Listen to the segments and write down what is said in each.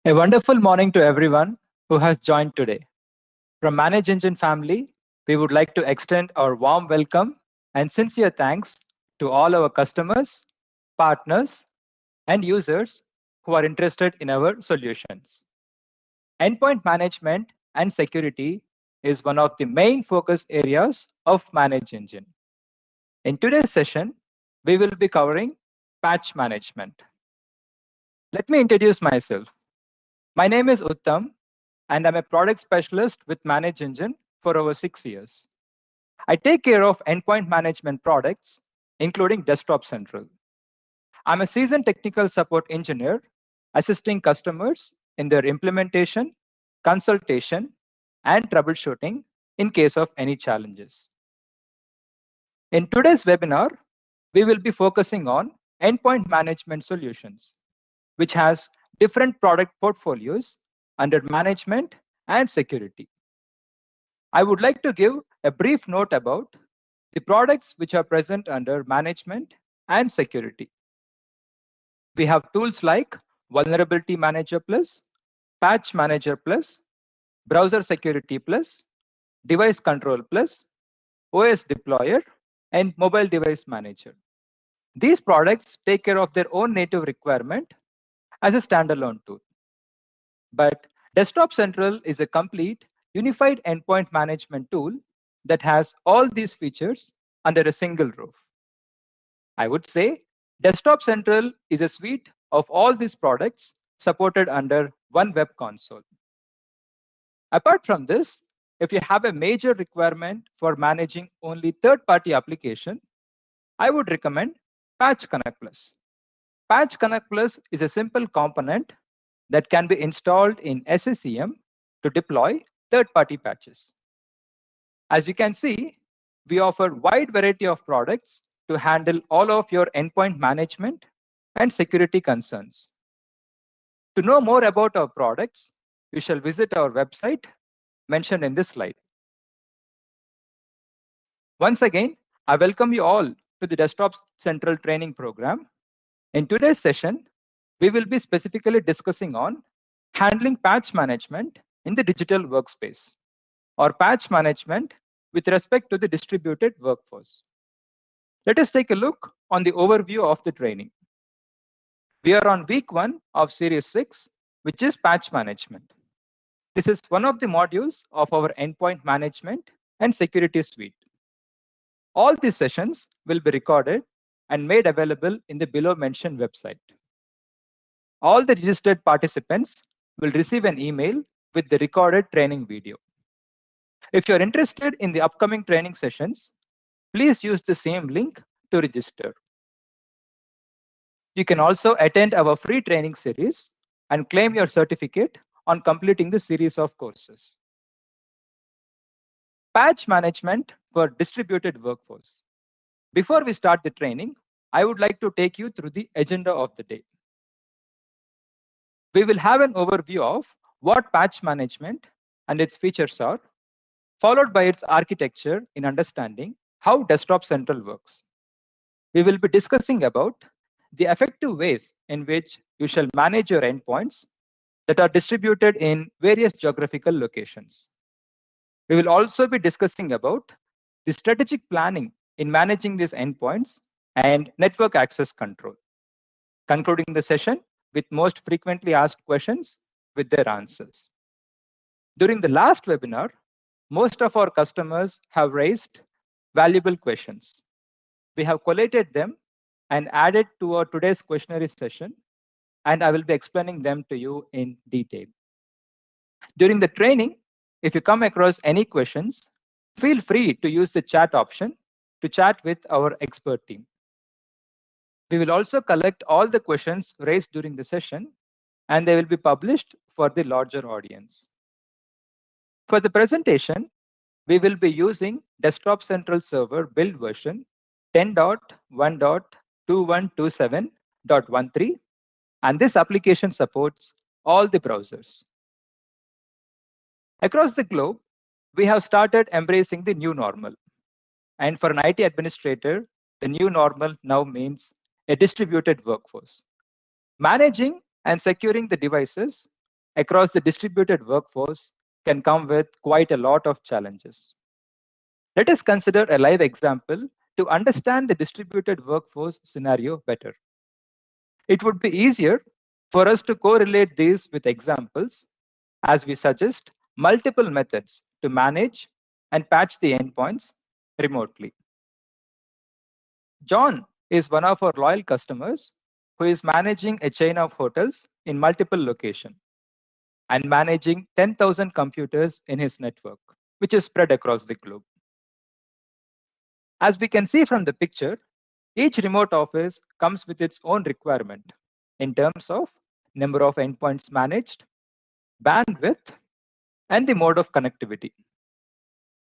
A wonderful morning to everyone who has joined today. From Manage Engine family, we would like to extend our warm welcome and sincere thanks to all our customers, partners, and users who are interested in our solutions. Endpoint management and security is one of the main focus areas of Manage Engine. In today's session, we will be covering patch management. Let me introduce myself. My name is Uttam, and I'm a product specialist with Manage Engine for over 6 years. I take care of endpoint management products, including Desktop Central. I'm a seasoned technical support engineer, assisting customers in their implementation, consultation, and troubleshooting in case of any challenges. In today's webinar, we will be focusing on endpoint management solutions, which has different product portfolios under management and security. I would like to give a brief note about the products which are present under management and security. We have tools like Vulnerability Manager Plus, Patch Manager Plus, Browser Security Plus, Device Control Plus, OS Deployer, and Mobile Device Manager. These products take care of their own native requirement as a standalone tool. But Desktop Central is a complete unified endpoint management tool that has all these features under a single roof. I would say Desktop Central is a suite of all these products supported under one web console. Apart from this, if you have a major requirement for managing only third-party application, I would recommend Patch Connect Plus. Patch Connect Plus is a simple component that can be installed in SCCM to deploy third-party patches. As you can see, we offer a wide variety of products to handle all of your endpoint management and security concerns. To know more about our products, you shall visit our website mentioned in this slide. Once again, I welcome you all to the Desktop Central training program. In today's session, we will be specifically discussing on handling patch management in the digital workspace, or patch management with respect to the distributed workforce. Let us take a look on the overview of the training. We are on week 1 of Series 6, which is patch management. This is one of the modules of our endpoint management and security suite. All these sessions will be recorded and made available in the below mentioned website. All the registered participants will receive an email with the recorded training video. If you're interested in the upcoming training sessions, please use the same link to register. You can also attend our free training series and claim your certificate on completing the series of courses. Patch management for distributed workforce. Before we start the training, I would like to take you through the agenda of the day. We will have an overview of what patch management and its features are, followed by its architecture in understanding how Desktop Central works. We will be discussing about the effective ways in which you shall manage your endpoints that are distributed in various geographical locations. We will also be discussing about the strategic planning in managing these endpoints and network access control, concluding the session with most frequently asked questions with their answers. During the last webinar, most of our customers have raised valuable questions. We have collated them and added to our today's questionnaire session, and I will be explaining them to you in detail. During the training, if you come across any questions, feel free to use the chat option to chat with our expert team. We will also collect all the questions raised during the session, and they will be published for the larger audience. For the presentation, we will be using Desktop Central Server build version 10.1.2127.13, and this application supports all the browsers. Across the globe, we have started embracing the new normal. And for an IT administrator, the new normal now means a distributed workforce. Managing and securing the devices across the distributed workforce can come with quite a lot of challenges. Let us consider a live example to understand the distributed workforce scenario better. It would be easier for us to correlate these with examples as we suggest multiple methods to manage and patch the endpoints remotely. John is one of our loyal customers who is managing a chain of hotels in multiple locations and managing 10,000 computers in his network, which is spread across the globe. As we can see from the picture, each remote office comes with its own requirement in terms of number of endpoints managed, bandwidth, and the mode of connectivity.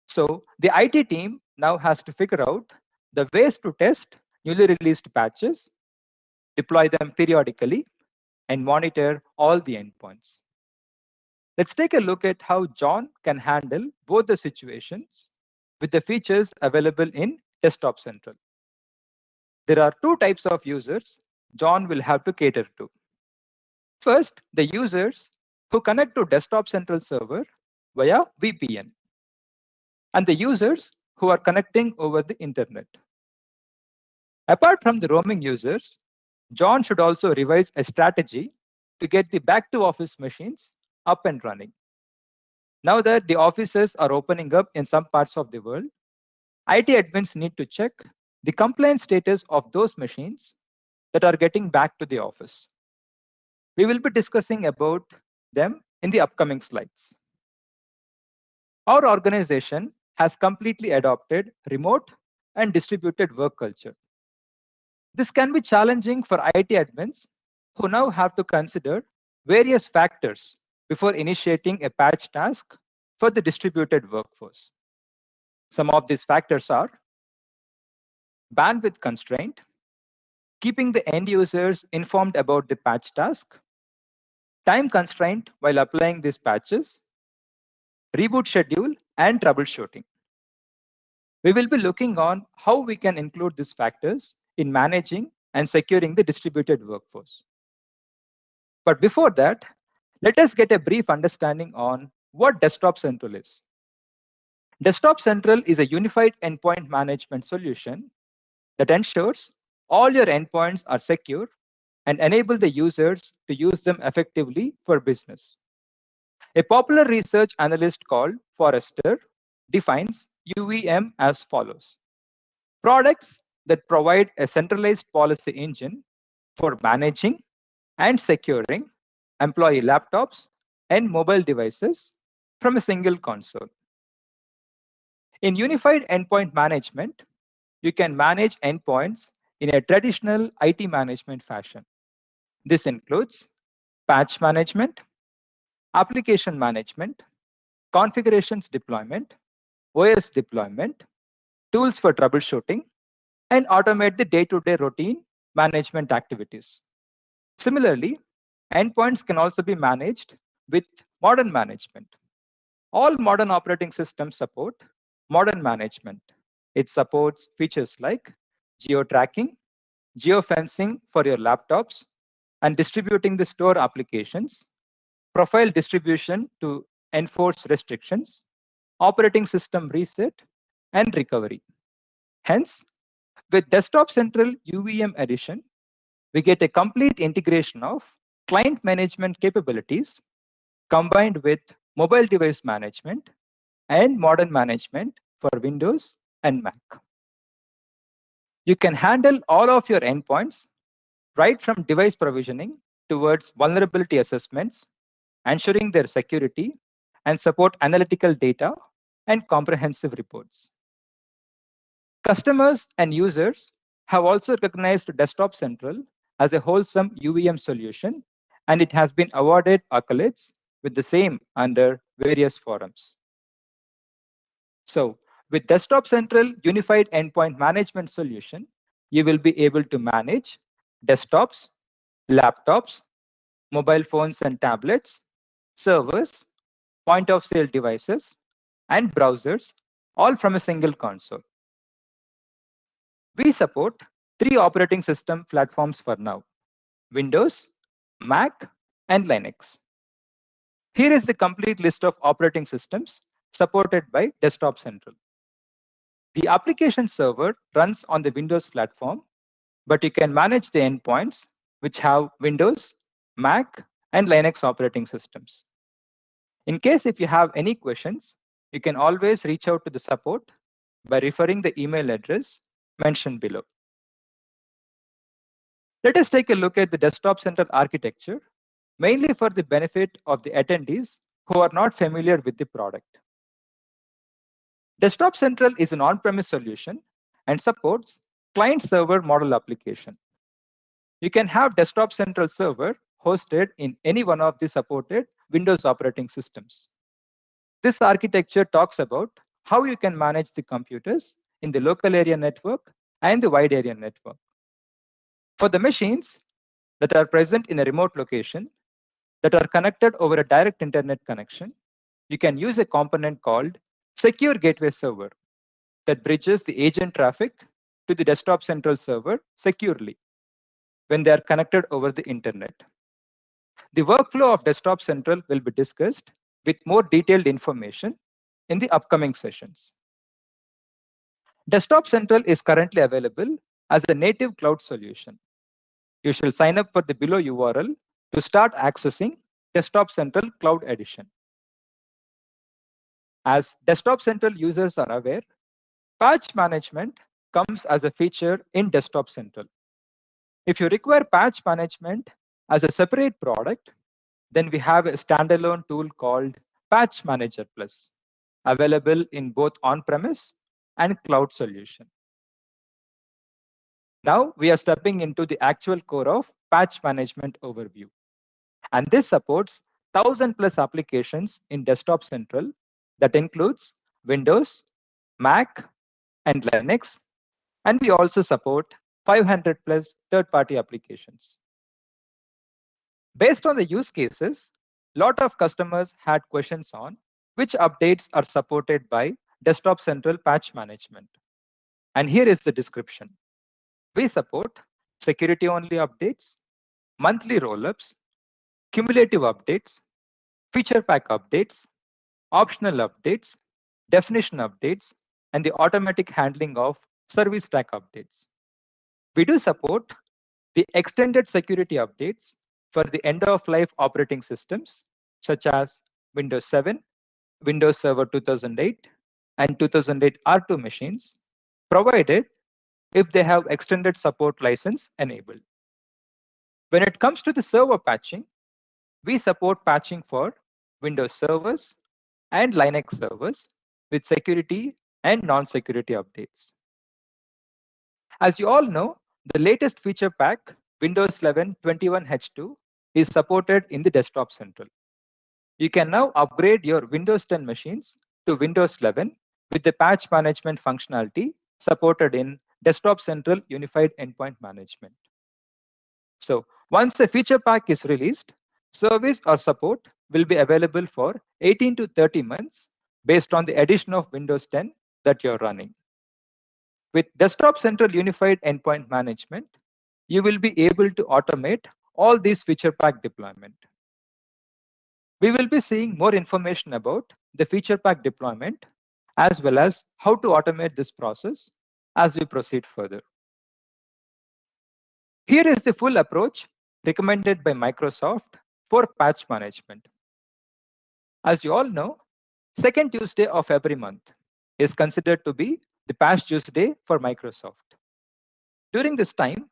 So the IT team now has to figure out the ways to test newly released patches, deploy them periodically, and monitor all the endpoints. Let's take a look at how John can handle both the situations with the features available in Desktop Central. There are two types of users John will have to cater to. First, the users who connect to Desktop Central server via VPN, and the users who are connecting over the internet. Apart from the roaming users, John should also revise a strategy to get the back to office machines up and running. Now that the offices are opening up in some parts of the world, IT admins need to check the compliance status of those machines that are getting back to the office. We will be discussing about them in the upcoming slides. Our organization has completely adopted remote and distributed work culture. This can be challenging for IT admins who now have to consider various factors before initiating a patch task for the distributed workforce. Some of these factors are bandwidth constraint, keeping the end users informed about the patch task, time constraint while applying these patches, reboot schedule, and troubleshooting. We will be looking on how we can include these factors in managing and securing the distributed workforce. But before that, let us get a brief understanding on what Desktop Central is. Desktop Central is a unified endpoint management solution that ensures all your endpoints are secure and enable the users to use them effectively for business. A popular research analyst called Forrester defines UEM as follows: products that provide a centralized policy engine for managing and securing employee laptops and mobile devices from a single console. In unified endpoint management, you can manage endpoints in a traditional IT management fashion. This includes patch management, application management, configurations deployment, OS deployment, tools for troubleshooting, and automate the day-to-day routine management activities. Similarly, endpoints can also be managed with modern management. All modern operating systems support modern management. It supports features like geo-tracking, geofencing for your laptops, and distributing the store applications, profile distribution to enforce restrictions, operating system reset, and recovery. Hence, with Desktop Central UEM Edition, we get a complete integration of client management capabilities combined with mobile device management and modern management for Windows and Mac. You can handle all of your endpoints right from device provisioning towards vulnerability assessments, ensuring their security, and support analytical data and comprehensive reports. Customers and users have also recognized Desktop Central as a wholesome UEM solution, and it has been awarded accolades with the same under various forums. So with Desktop Central Unified Endpoint Management Solution, you will be able to manage desktops, laptops, mobile phones and tablets, servers, point-of-sale devices, and browsers, all from a single console. We support 3 operating system platforms for now: Windows, Mac, and Linux. Here is the complete list of operating systems supported by Desktop Central. The application server runs on the Windows platform, but you can manage the endpoints which have Windows, Mac, and Linux operating systems. In case if you have any questions, you can always reach out to the support by referring the email address mentioned below. Let us take a look at the Desktop Central architecture, mainly for the benefit of the attendees who are not familiar with the product. Desktop Central is an on-premise solution and supports client-server model application. You can have Desktop Central server hosted in any one of the supported Windows operating systems. This architecture talks about how you can manage the computers in the local area network and the wide area network. For the machines that are present in a remote location that are connected over a direct internet connection, you can use a component called Secure Gateway Server that bridges the agent traffic to the Desktop Central server securely when they are connected over the internet. The workflow of Desktop Central will be discussed with more detailed information in the upcoming sessions. Desktop Central is currently available as a native cloud solution. You shall sign up for the below URL to start accessing Desktop Central Cloud Edition. As Desktop Central users are aware, patch management comes as a feature in Desktop Central. If you require patch management as a separate product, then we have a standalone tool called Patch Manager Plus, available in both on-premise and cloud solution. Now we are stepping into the actual core of patch management overview. And this supports 1,000+ applications in Desktop Central that includes Windows, Mac, and Linux. And we also support 500+ third-party applications. Based on the use cases, a lot of customers had questions on which updates are supported by Desktop Central Patch Management. And here is the description. We support security-only updates, monthly rollups, cumulative updates, feature pack updates, optional updates, definition updates, and the automatic handling of service stack updates. We do support the extended security updates for the end-of-life operating systems, such as Windows 7, Windows Server 2008, and 2008 R2 machines, provided if they have extended support license enabled. When it comes to the server patching, we support patching for Windows servers and Linux servers with security and non-security updates. As you all know, the latest feature pack, Windows 11 21H2, is supported in the Desktop Central. You can now upgrade your Windows 10 machines to Windows 11 with the patch management functionality supported in Desktop Central Unified Endpoint Management. So once a feature pack is released, service or support will be available for 18 to 30 months based on the addition of Windows 10 that you're running. With Desktop Central Unified Endpoint Management, you will be able to automate all these feature pack deployment. We will be seeing more information about the feature pack deployment as well as how to automate this process as we proceed further. Here is the full approach recommended by Microsoft for patch management. As you all know, second Tuesday of every month is considered to be the Patch Tuesday for Microsoft. During this time,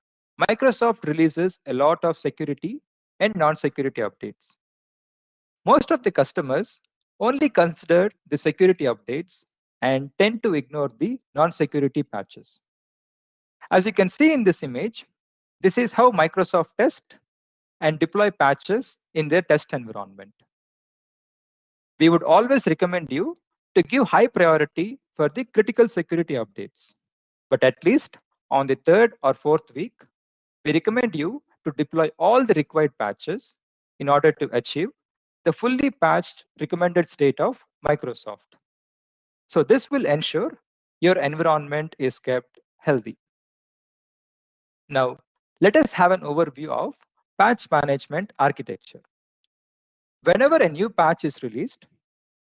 Microsoft releases a lot of security and non-security updates. Most of the customers only consider the security updates and tend to ignore the non-security patches. As you can see in this image, this is how Microsoft test and deploy patches in their test environment. We would always recommend you to give high priority for the critical security updates. But at least on the third or fourth week, we recommend you to deploy all the required patches in order to achieve the fully patched recommended state of Microsoft. So this will ensure your environment is kept healthy. Now, let us have an overview of patch management architecture. Whenever a new patch is released,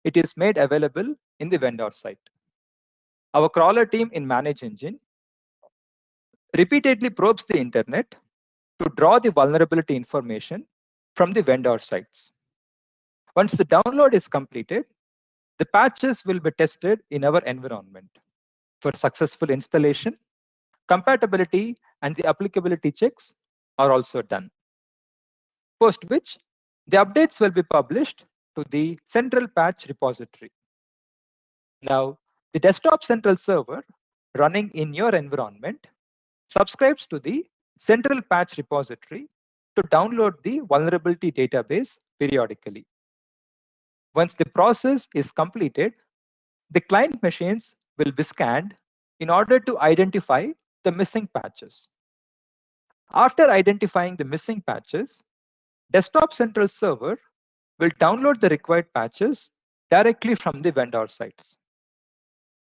it is made available in the vendor site. Our crawler team in Manage Engine repeatedly probes the internet to draw the vulnerability information from the vendor sites. Once the download is completed, the patches will be tested in our environment for successful installation. Compatibility and the applicability checks are also done, post which the updates will be published to the central patch repository. Now, the desktop central server running in your environment subscribes to the central patch repository to download the vulnerability database periodically. Once the process is completed, the client machines will be scanned in order to identify the missing patches. After identifying the missing patches, Desktop Central Server will download the required patches directly from the vendor sites.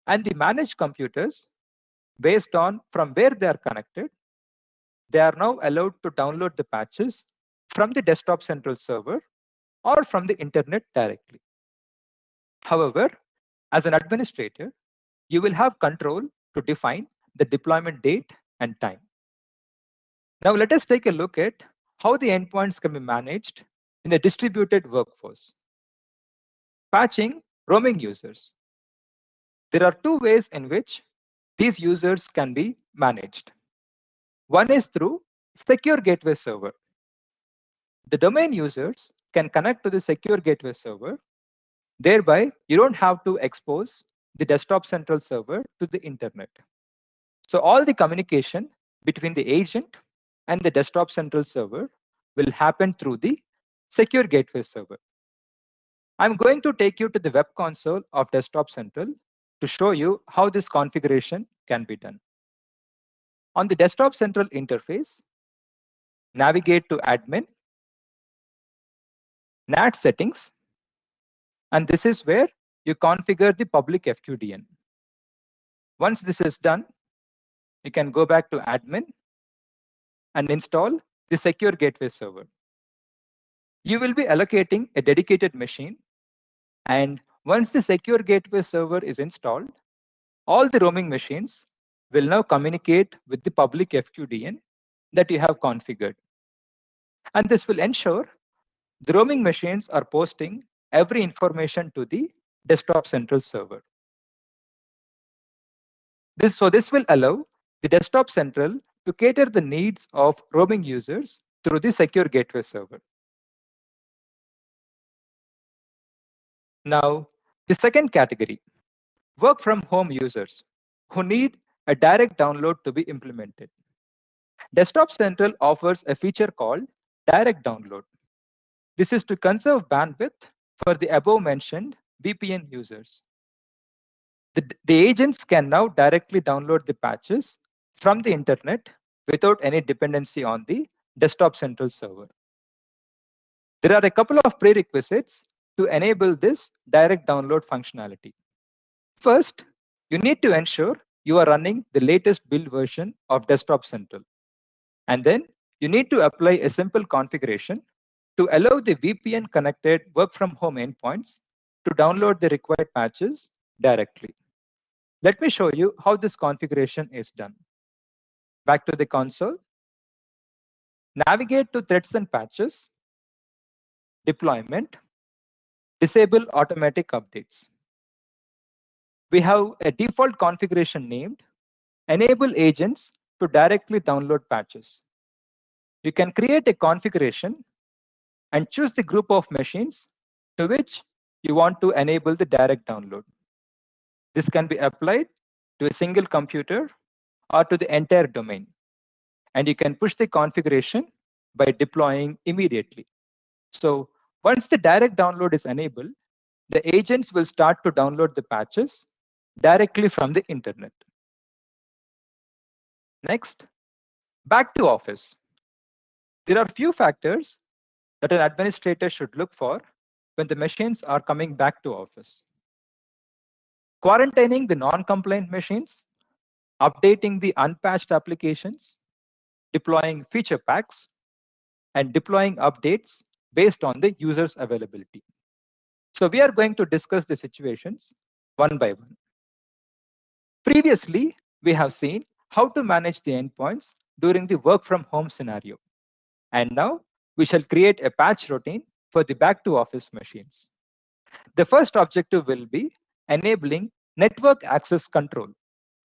And the managed computers, based on from where they are connected, they are now allowed to download the patches from the Desktop Central Server or from the internet directly. However, as an administrator, you will have control to define the deployment date and time. Now let us take a look at how the endpoints can be managed in a distributed workforce. Patching roaming users. There are two ways in which these users can be managed. One is through Secure Gateway Server. The domain users can connect to the Secure Gateway Server. Thereby, you don't have to expose the Desktop Central Server to the internet. So all the communication between the agent and the Desktop Central Server will happen through the Secure Gateway Server. I'm going to take you to the web console of Desktop Central to show you how this configuration can be done. On the Desktop Central interface, navigate to Admin, NAT Settings, and this is where you configure the public FQDN. Once this is done, you can go back to Admin and install the Secure Gateway Server. You will be allocating a dedicated machine, and once the Secure Gateway Server is installed, all the roaming machines will now communicate with the public FQDN that you have configured. And this will ensure the roaming machines are posting every information to the Desktop Central Server. This will allow the Desktop Central to cater the needs of roaming users through the Secure Gateway Server. Now, the second category, work from home users who need a direct download to be implemented. Desktop Central offers a feature called Direct Download. This is to conserve bandwidth for the above mentioned VPN users. The agents can now directly download the patches from the internet without any dependency on the Desktop Central Server. There are a couple of prerequisites to enable this direct download functionality. First, you need to ensure you are running the latest build version of Desktop Central. And then you need to apply a simple configuration to allow the VPN connected work from home endpoints to download the required patches directly. Let me show you how this configuration is done. Back to the console. Navigate to Threats and Patches, Deployment, Disable Automatic Updates. We have a default configuration named Enable Agents to directly download patches. You can create a configuration and choose the group of machines to which you want to enable the direct download. This can be applied to a single computer or to the entire domain. And you can push the configuration by deploying immediately. So once the direct download is enabled, the agents will start to download the patches directly from the internet. Next, back to Office. There are few factors that an administrator should look for when the machines are coming back to Office. Quarantining the non-compliant machines, updating the unpatched applications, deploying feature packs, and deploying updates based on the user's availability. So we are going to discuss the situations one by one. Previously, we have seen how to manage the endpoints during the work from home scenario. And now we shall create a patch routine for the back to office machines. The first objective will be enabling network access control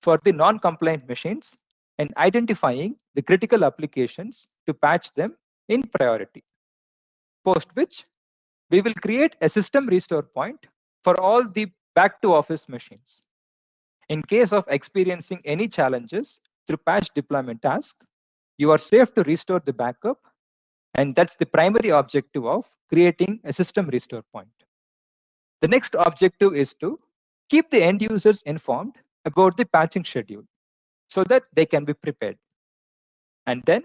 for the non-compliant machines and identifying the critical applications to patch them in priority. Post which, we will create a system restore point for all the back to office machines. In case of experiencing any challenges through patch deployment task, you are safe to restore the backup, and that's the primary objective of creating a system restore point. The next objective is to keep the end users informed about the patching schedule so that they can be prepared. And then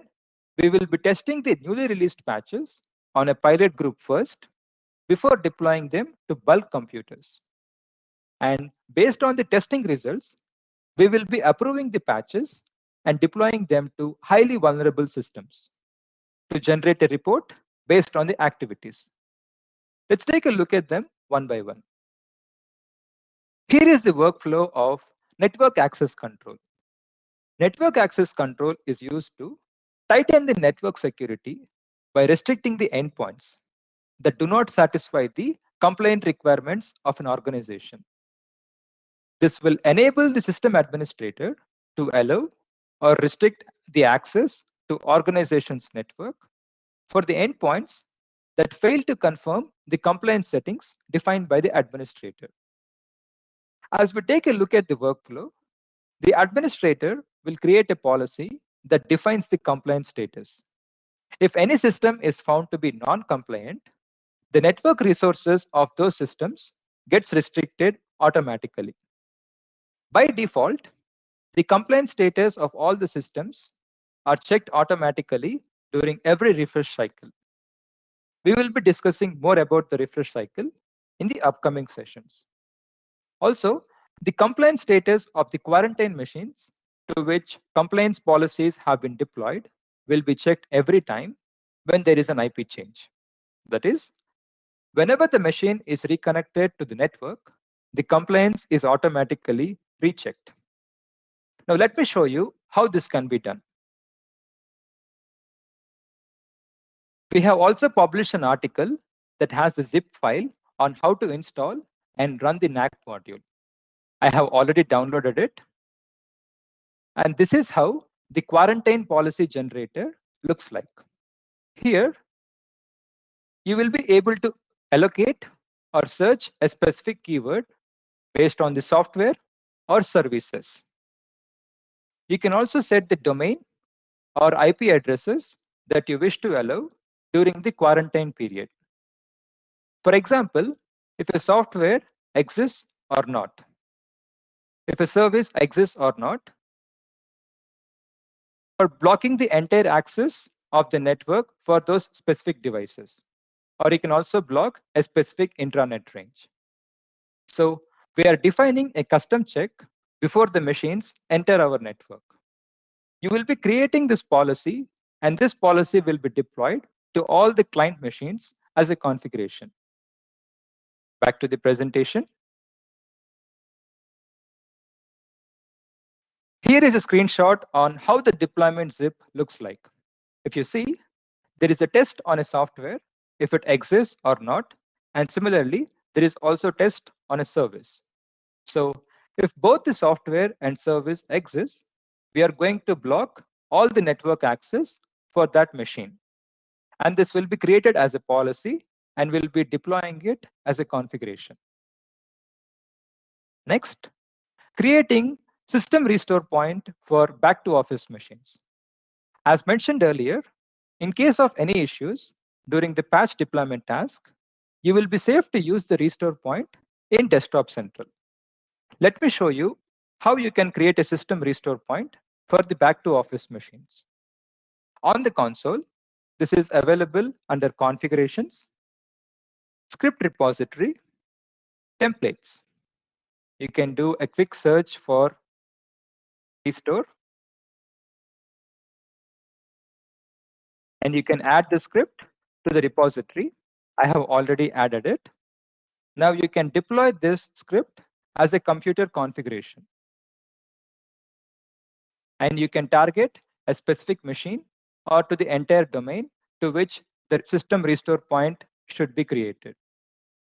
we will be testing the newly released patches on a pilot group first before deploying them to bulk computers. And based on the testing results, we will be approving the patches and deploying them to highly vulnerable systems to generate a report based on the activities. Let's take a look at them one by one. Here is the workflow of network access control. Network access control is used to tighten the network security by restricting the endpoints that do not satisfy the compliant requirements of an organization. This will enable the system administrator to allow or restrict the access to organization's network for the endpoints that fail to confirm the compliance settings defined by the administrator. As we take a look at the workflow, the administrator will create a policy that defines the compliance status. If any system is found to be non-compliant, the network resources of those systems gets restricted automatically. By default, the compliance status of all the systems are checked automatically during every refresh cycle. We will be discussing more about the refresh cycle in the upcoming sessions. Also, the compliance status of the quarantine machines to which compliance policies have been deployed will be checked every time when there is an IP change. That is, whenever the machine is reconnected to the network, the compliance is automatically rechecked. Now let me show you how this can be done. We have also published an article that has the zip file on how to install and run the NAC module. I have already downloaded it. And this is how the quarantine policy generator looks like. Here, you will be able to allocate or search a specific keyword based on the software or services. You can also set the domain or IP addresses that you wish to allow during the quarantine period. For example, if a software exists or not, if a service exists or not, or blocking the entire access of the network for those specific devices. Or you can also block a specific intranet range. So we are defining a custom check before the machines enter our network. You will be creating this policy, and this policy will be deployed to all the client machines as a configuration. Back to the presentation. Here is a screenshot on how the deployment zip looks like. If you see, there is a test on a software, if it exists or not. And similarly, there is also test on a service. So if both the software and service exists, we are going to block all the network access for that machine. And this will be created as a policy and we'll be deploying it as a configuration. Next, creating system restore point for back to office machines. As mentioned earlier, in case of any issues during the patch deployment task, you will be safe to use the restore point in Desktop Central. Let me show you how you can create a system restore point for the back to office machines. On the console, this is available under Configurations, Script Repository, Templates. You can do a quick search for restore, and you can add the script to the repository. I have already added it. Now you can deploy this script as a computer configuration. And you can target a specific machine or to the entire domain to which the system restore point should be created.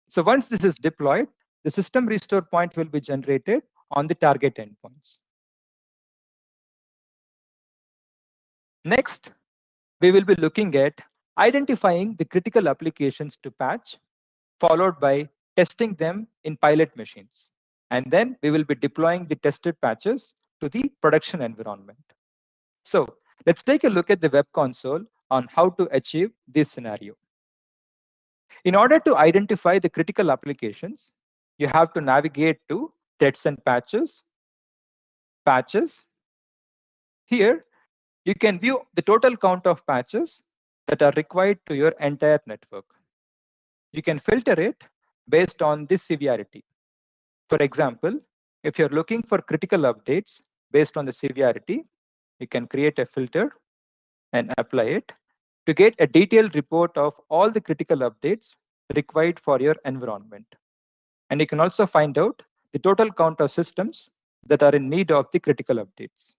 So once this is deployed, the system restore point will be generated on the target endpoints. Next, we will be looking at identifying the critical applications to patch, followed by testing them in pilot machines. And then we will be deploying the tested patches to the production environment. So let's take a look at the web console on how to achieve this scenario. In order to identify the critical applications, you have to navigate to Threats and Patches, Patches. Here, you can view the total count of patches that are required to your entire network. You can filter it based on this severity. For example, if you're looking for critical updates based on the severity, you can create a filter and apply it to get a detailed report of all the critical updates required for your environment. And you can also find out the total count of systems that are in need of the critical updates.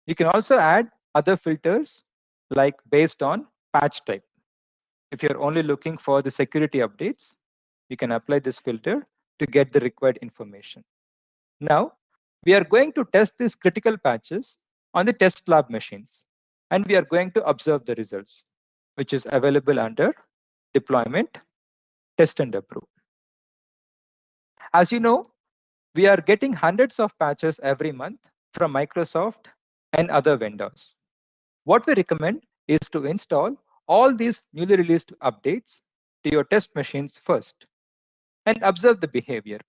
You can also add other filters like based on patch type. If you're only looking for the security updates, you can apply this filter to get the required information. Now, we are going to test these critical patches on the test lab machines, and we are going to observe the results, which is available under deployment, test and approve. As you know, we are getting hundreds of patches every month from Microsoft and other vendors. What we recommend is to install all these newly released updates to your test machines first and observe the behavior.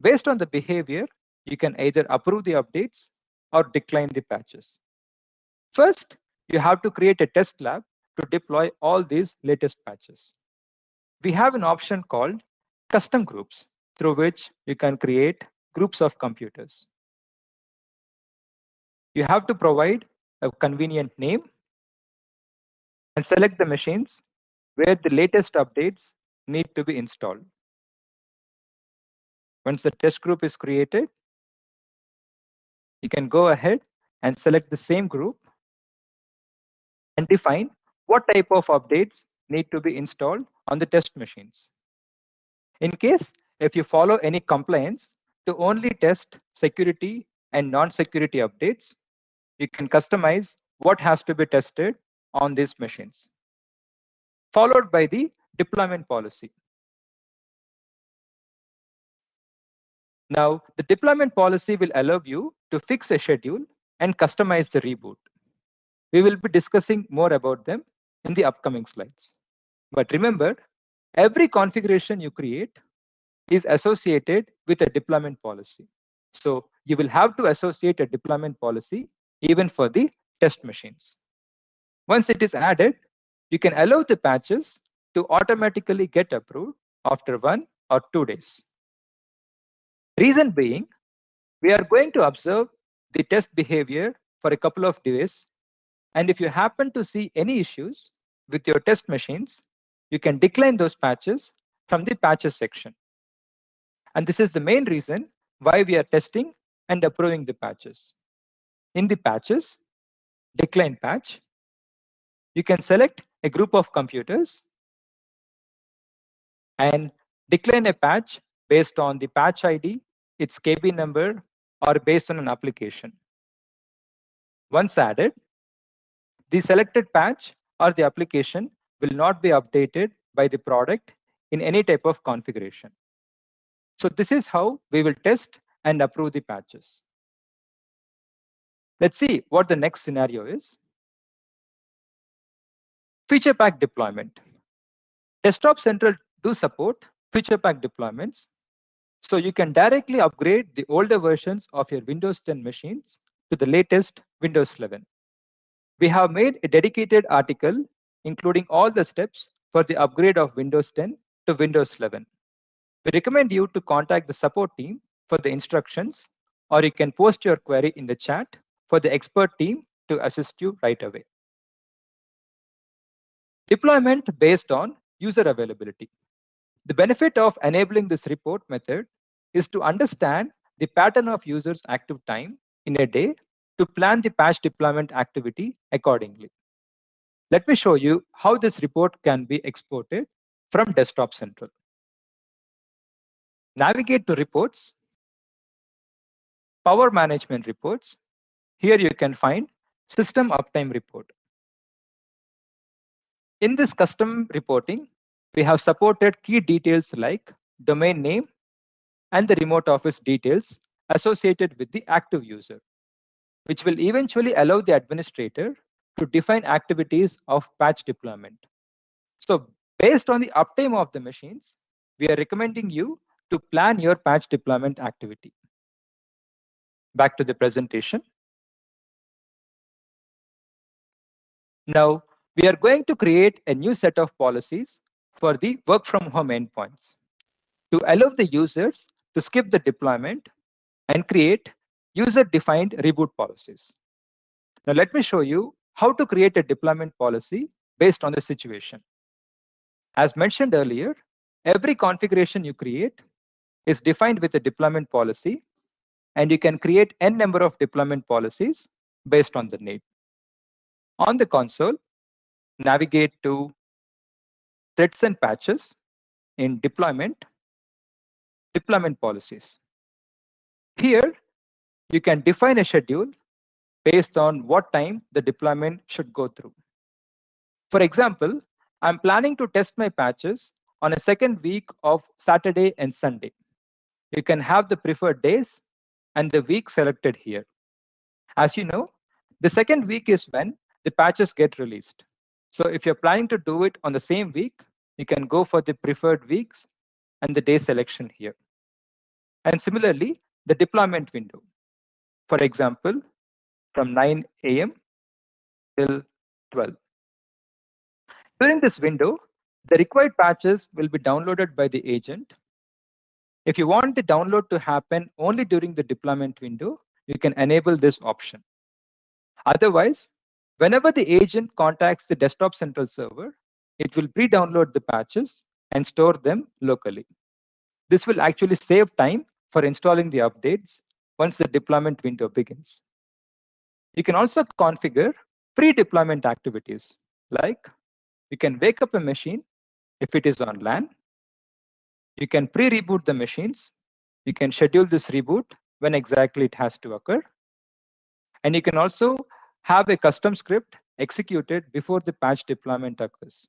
Based on the behavior, you can either approve the updates or decline the patches. First, you have to create a test lab to deploy all these latest patches. We have an option called custom groups through which you can create groups of computers. You have to provide a convenient name and select the machines where the latest updates need to be installed. Once the test group is created, you can go ahead and select the same group and define what type of updates need to be installed on the test machines. In case if you follow any compliance to only test security and non-security updates, you can customize what has to be tested on these machines, followed by the deployment policy. Now, the deployment policy will allow you to fix a schedule and customize the reboot. We will be discussing more about them in the upcoming slides. But remember, every configuration you create is associated with a deployment policy. So you will have to associate a deployment policy even for the test machines. Once it is added, you can allow the patches to automatically get approved after 1 or 2 days. Reason being, we are going to observe the test behavior for a couple of days. And if you happen to see any issues with your test machines, you can decline those patches from the patches section. And this is the main reason why we are testing and approving the patches. In the patches, decline patch, you can select a group of computers and decline a patch based on the patch ID, its KB number, or based on an application. Once added, the selected patch or the application will not be updated by the product in any type of configuration. So this is how we will test and approve the patches. Let's see what the next scenario is. Feature pack deployment. Desktop Central do support feature pack deployments. So you can directly upgrade the older versions of your Windows 10 machines to the latest Windows 11. We have made a dedicated article including all the steps for the upgrade of Windows 10 to Windows 11. We recommend you to contact the support team for the instructions, or you can post your query in the chat for the expert team to assist you right away. Deployment based on user availability. The benefit of enabling this report method is to understand the pattern of users' active time in a day to plan the patch deployment activity accordingly. Let me show you how this report can be exported from Desktop Central. Navigate to Reports, Power Management Reports. Here you can find System Uptime Report. In this custom reporting, we have supported key details like domain name and the remote office details associated with the active user, which will eventually allow the administrator to define activities of patch deployment. So based on the uptime of the machines, we are recommending you to plan your patch deployment activity. Back to the presentation. Now, we are going to create a new set of policies for the work from home endpoints to allow the users to skip the deployment and create user-defined reboot policies. Now, let me show you how to create a deployment policy based on the situation. As mentioned earlier, every configuration you create is defined with a deployment policy, and you can create n number of deployment policies based on the need. On the console, navigate to Threads and Patches in Deployment Policies. Here, you can define a schedule based on what time the deployment should go through. For example, I'm planning to test my patches on a second week of Saturday and Sunday. You can have the preferred days and the week selected here. As you know, the second week is when the patches get released. So if you're planning to do it on the same week, you can go for the preferred weeks and the day selection here. And similarly, the deployment window. For example, from 9 a.m. till 12. During this window, the required patches will be downloaded by the agent. If you want the download to happen only during the deployment window, you can enable this option. Otherwise, whenever the agent contacts the Desktop Central server, it will pre-download the patches and store them locally. This will actually save time for installing the updates once the deployment window begins. You can also configure pre-deployment activities, like you can wake up a machine if it is on LAN. You can pre-reboot the machines. You can schedule this reboot when exactly it has to occur. And you can also have a custom script executed before the patch deployment occurs,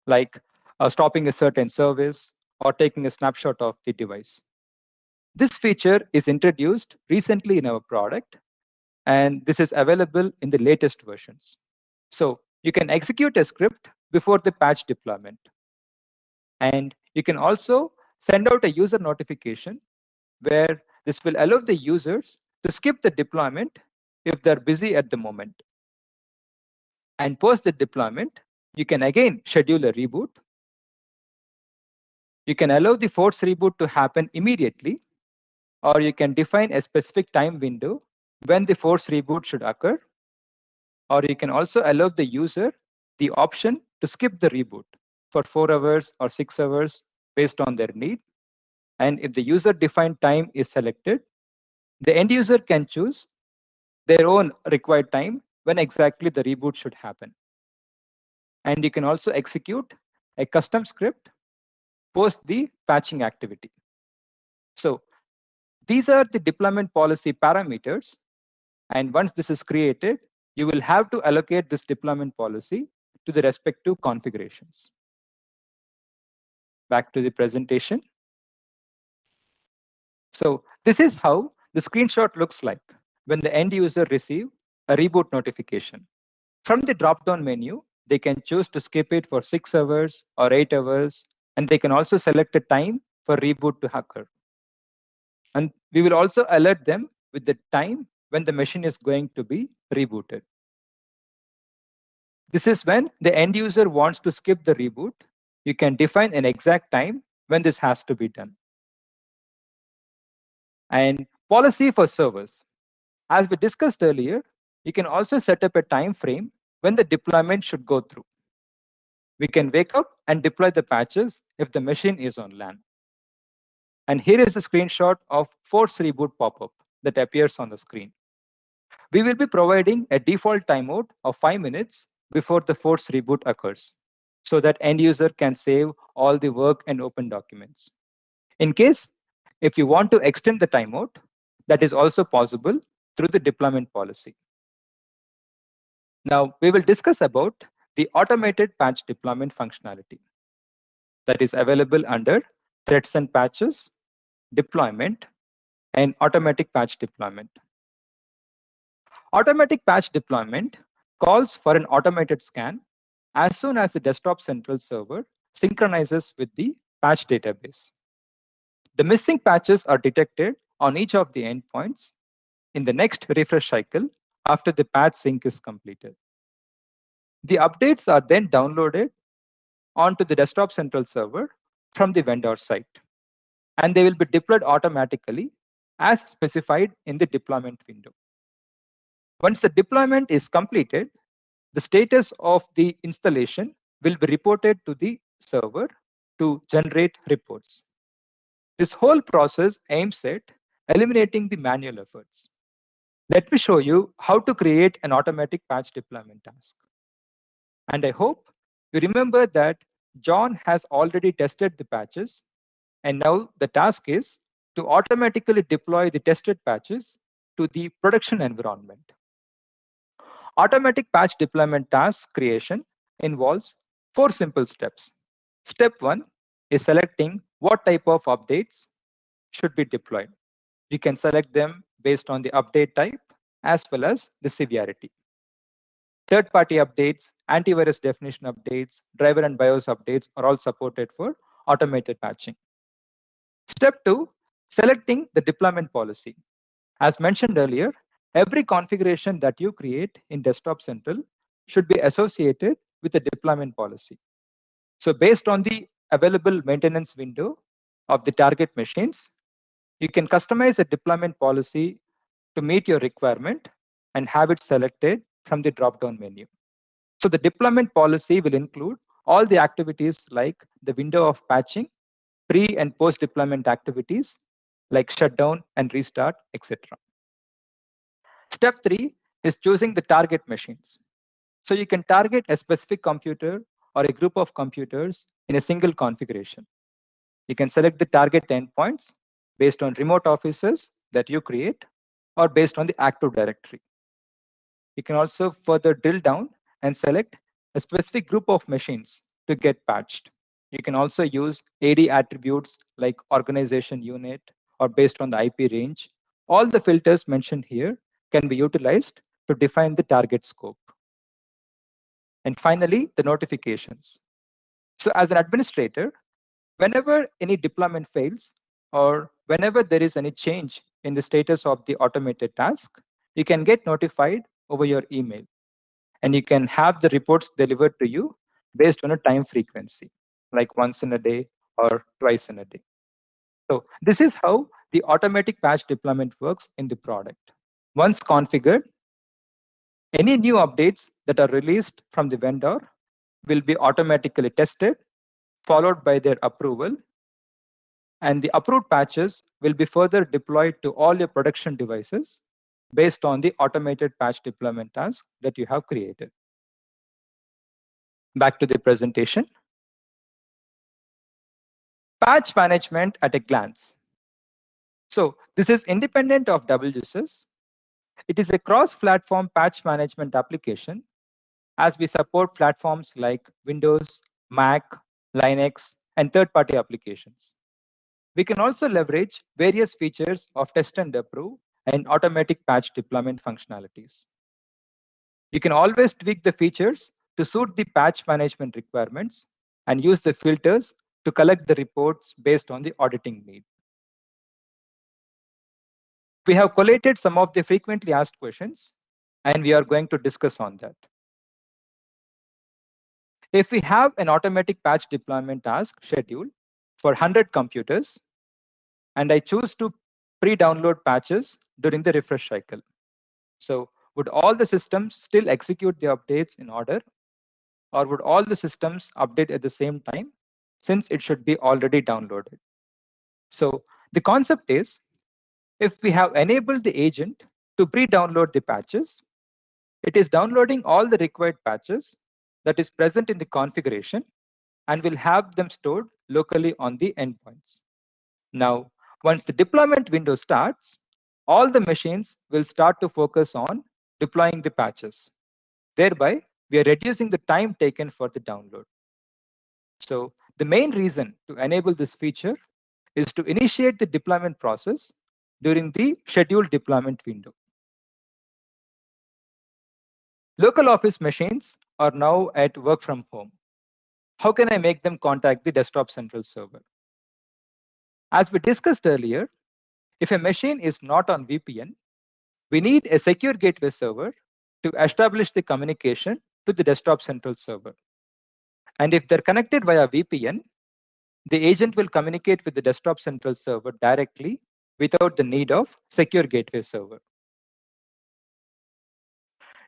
like stopping a certain service or taking a snapshot of the device. This feature is introduced recently in our product, and this is available in the latest versions. So you can execute a script before the patch deployment. And you can also send out a user notification where this will allow the users to skip the deployment if they're busy at the moment. And post the deployment, you can again schedule a reboot. You can allow the force reboot to happen immediately, or you can define a specific time window when the force reboot should occur. Or you can also allow the user the option to skip the reboot for 4 hours or 6 hours based on their need. And if the user defined time is selected, the end user can choose their own required time when exactly the reboot should happen. And you can also execute a custom script post the patching activity. So these are the deployment policy parameters. And once this is created, you will have to allocate this deployment policy to the respective configurations. Back to the presentation. So this is how the screenshot looks like when the end user receives a reboot notification. From the drop-down menu, they can choose to skip it for 6 hours or 8 hours, and they can also select a time for reboot to occur. And we will also alert them with the time when the machine is going to be rebooted. This is when the end user wants to skip the reboot. You can define an exact time when this has to be done. And policy for servers. As we discussed earlier, you can also set up a time frame when the deployment should go through. We can wake up and deploy the patches if the machine is on LAN. And here is a screenshot of force reboot pop-up that appears on the screen. We will be providing a default timeout of 5 minutes before the force reboot occurs, so that end user can save all the work and open documents. In case, if you want to extend the timeout, that is also possible through the deployment policy. Now, we will discuss about the automated patch deployment functionality that is available under threats and patches, deployment, and automatic patch deployment. Automatic patch deployment calls for an automated scan as soon as the desktop central server synchronizes with the patch database. The missing patches are detected on each of the endpoints in the next refresh cycle after the patch sync is completed. The updates are then downloaded onto the desktop central server from the vendor site, and they will be deployed automatically as specified in the deployment window. Once the deployment is completed, the status of the installation will be reported to the server to generate reports. This whole process aims at eliminating the manual efforts. Let me show you how to create an automatic patch deployment task. And I hope you remember that John has already tested the patches, and now the task is to automatically deploy the tested patches to the production environment. Automatic patch deployment task creation involves 4 simple steps. Step 1 is selecting what type of updates should be deployed. You can select them based on the update type as well as the severity. Third-party updates, antivirus definition updates, driver and BIOS updates are all supported for automated patching. Step 2, selecting the deployment policy. As mentioned earlier, every configuration that you create in Desktop Central should be associated with a deployment policy. So based on the available maintenance window of the target machines, you can customize a deployment policy to meet your requirement and have it selected from the drop-down menu. So the deployment policy will include all the activities like the window of patching, pre and post deployment activities like shutdown and restart, etc. Step 3 is choosing the target machines. So you can target a specific computer or a group of computers in a single configuration. You can select the target endpoints based on remote offices that you create or based on the Active Directory. You can also further drill down and select a specific group of machines to get patched. You can also use AD attributes like organization unit or based on the IP range. All the filters mentioned here can be utilized to define the target scope. And finally, the notifications. So as an administrator, whenever any deployment fails or whenever there is any change in the status of the automated task, you can get notified over your email. And you can have the reports delivered to you based on a time frequency, like once in a day or twice in a day. So this is how the automatic patch deployment works in the product. Once configured, any new updates that are released from the vendor will be automatically tested, followed by their approval. And the approved patches will be further deployed to all your production devices based on the automated patch deployment task that you have created. Back to the presentation. Patch management at a glance. So this is independent of WSS. It is a cross-platform patch management application as we support platforms like Windows, Mac, Linux, and third-party applications. We can also leverage various features of test and approve and automatic patch deployment functionalities. You can always tweak the features to suit the patch management requirements and use the filters to collect the reports based on the auditing need. We have collated some of the frequently asked questions, and we are going to discuss on that. If we have an automatic patch deployment task scheduled for 100 computers, and I choose to pre-download patches during the refresh cycle, so would all the systems still execute the updates in order? or would all the systems update at the same time, since it should be already downloaded? So the concept is, if we have enabled the agent to pre-download the patches, it is downloading all the required patches that is present in the configuration and will have them stored locally on the endpoints. Now, once the deployment window starts, all the machines will start to focus on deploying the patches. Thereby, we are reducing the time taken for the download. So the main reason to enable this feature is to initiate the deployment process during the scheduled deployment window. Local office machines are now at work from home. How can I make them contact the Desktop Central server? As we discussed earlier, if a machine is not on VPN, we need a secure gateway server to establish the communication to the Desktop Central server. And if they're connected via VPN, the agent will communicate with the Desktop Central server directly without the need of secure gateway server.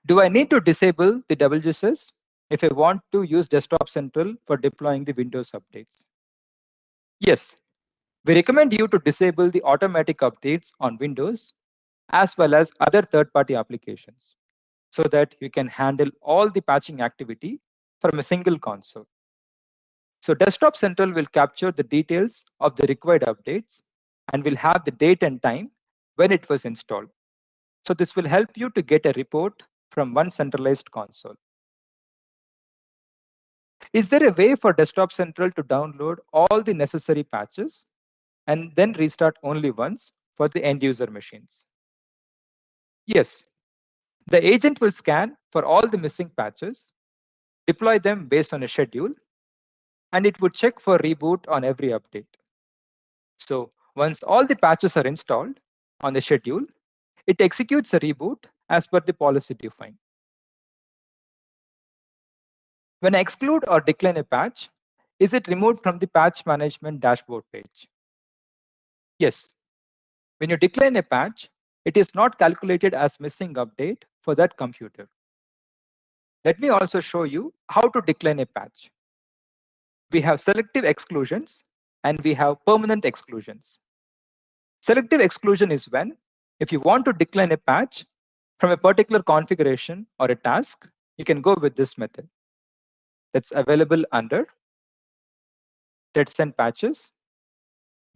Do I need to disable the WSS if I want to use Desktop Central for deploying the Windows updates? Yes, we recommend you to disable the automatic updates on Windows as well as other third-party applications so that you can handle all the patching activity from a single console. So Desktop Central will capture the details of the required updates and will have the date and time when it was installed. So this will help you to get a report from one centralized console. Is there a way for Desktop Central to download all the necessary patches and then restart only once for the end user machines? Yes, the agent will scan for all the missing patches, deploy them based on a schedule, and it would check for reboot on every update. So once all the patches are installed on the schedule, it executes a reboot as per the policy defined. When I exclude or decline a patch, is it removed from the patch management dashboard page? Yes. When you decline a patch, it is not calculated as missing update for that computer. Let me also show you how to decline a patch. We have selective exclusions and we have permanent exclusions. Selective exclusion is when, if you want to decline a patch from a particular configuration or a task, you can go with this method. That's available under threads and patches.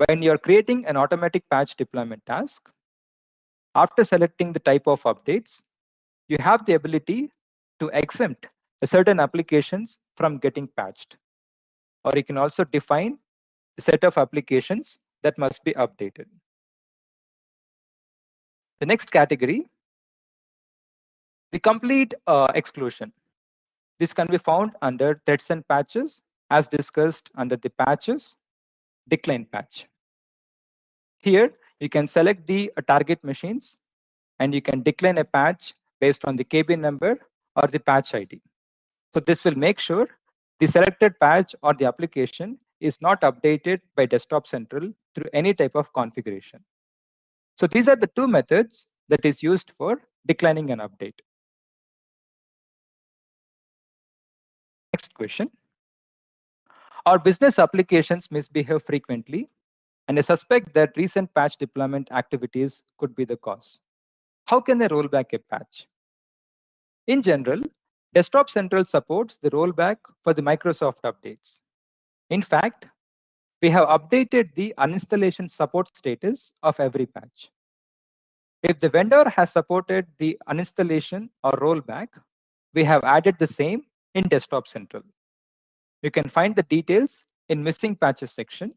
When you're creating an automatic patch deployment task, after selecting the type of updates, you have the ability to exempt certain applications from getting patched. Or you can also define a set of applications that must be updated. The next category, the complete exclusion. This can be found under threads and patches, as discussed under the patches, decline patch. Here, you can select the target machines and you can decline a patch based on the KB number or the patch ID. So this will make sure the selected patch or the application is not updated by Desktop Central through any type of configuration. So these are the two methods that is used for declining an update. Next question. Our business applications misbehave frequently, and I suspect that recent patch deployment activities could be the cause. How can I roll back a patch? In general, Desktop Central supports the rollback for the Microsoft updates. In fact, we have updated the uninstallation support status of every patch. If the vendor has supported the uninstallation or rollback, we have added the same in Desktop Central. You can find the details in missing patches section,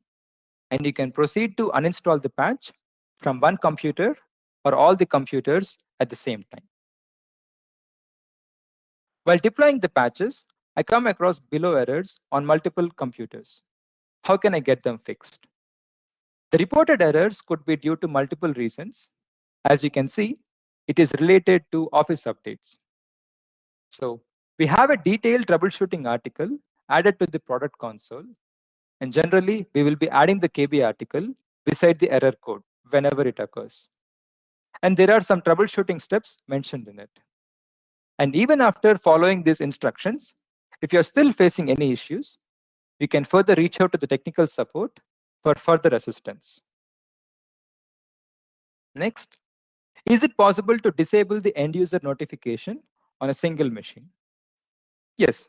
and you can proceed to uninstall the patch from one computer or all the computers at the same time. While deploying the patches, I come across below errors on multiple computers. How can I get them fixed? The reported errors could be due to multiple reasons. As you can see, it is related to Office updates. So we have a detailed troubleshooting article added to the product console. And generally, we will be adding the KB article beside the error code whenever it occurs. And there are some troubleshooting steps mentioned in it. And even after following these instructions, If you're still facing any issues, you can further reach out to the technical support for further assistance. Next, is it possible to disable the end user notification on a single machine? Yes,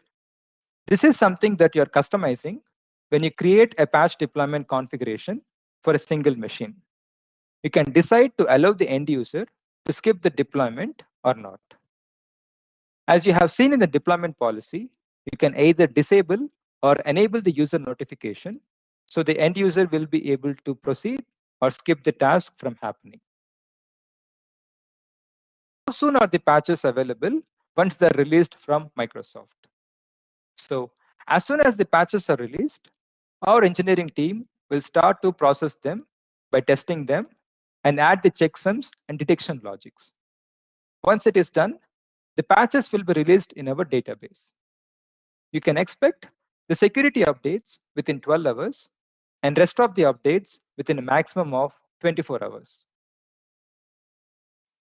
this is something that you're customizing when you create a patch deployment configuration for a single machine. You can decide to allow the end user to skip the deployment or not. As you have seen in the deployment policy, you can either disable or enable the user notification so the end user will be able to proceed or skip the task from happening. How soon are the patches available once they're released from Microsoft? So as soon as the patches are released, our engineering team will start to process them by testing them and add the checksums and detection logics. Once it is done, the patches will be released in our database. You can expect the security updates within 12 hours and rest of the updates within a maximum of 24 hours.